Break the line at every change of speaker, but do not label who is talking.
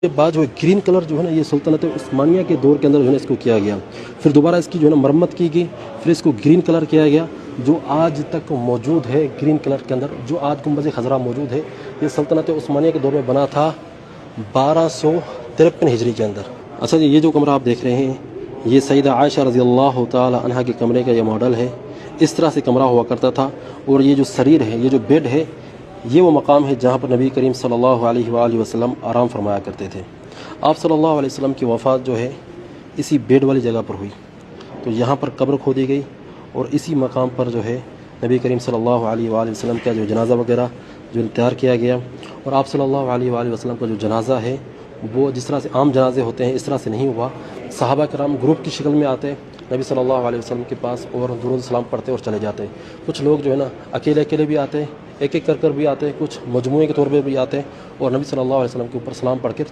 کے بعد جو ہے گرین کلر جو ہے نا یہ سلطنت عثمانیہ کے دور کے اندر جو ہے نا اس کو کیا گیا، پھر دوبارہ اس کی جو ہے نا مرمت کی گئی، پھر اس کو گرین کلر کیا گیا جو آج تک موجود ہے گرین کلر کے اندر، جو آج گنبد خضرا موجود ہے۔ یہ سلطنت عثمانیہ کے دور میں بنا تھا 1253 ہجری کے اندر۔ اچھا جی، یہ جو کمرہ آپ دیکھ رہے ہیں یہ سیدہ عائشہ رضی اللہ تعالی عنہا کے کمرے کا یہ ماڈل ہے۔ اس طرح سے کمرہ ہوا کرتا تھا، اور یہ جو سریر ہے، یہ جو بیڈ ہے، یہ وہ مقام ہے جہاں پر نبی کریم صلی اللہ علیہ وآلہ وسلم آرام فرمایا کرتے تھے۔ آپ صلی اللہ علیہ وسلم کی وفات جو ہے اسی بیڈ والی جگہ پر ہوئی، تو یہاں پر قبر کھودی گئی، اور اسی مقام پر جو ہے نبی کریم صلی اللہ علیہ وآلہ وسلم کا جو جنازہ وغیرہ جو تیار کیا گیا۔ اور آپ صلی اللہ علیہ وآلہ وسلم کا جو جنازہ ہے وہ جس طرح سے عام جنازے ہوتے ہیں اس طرح سے نہیں ہوا۔ صحابہ کرام گروپ کی شکل میں آتے نبی صلی اللہ علیہ وسلم کے پاس اور درود سلام پڑھتے اور چلے جاتے۔ کچھ لوگ جو ہے نا اکیلے اکیلے بھی آتے، ایک ایک کر بھی آتے، کچھ مجموعے کے طور پہ بھی آتے، اور نبی صلی اللہ علیہ وسلم کے اوپر سلام پڑھ کے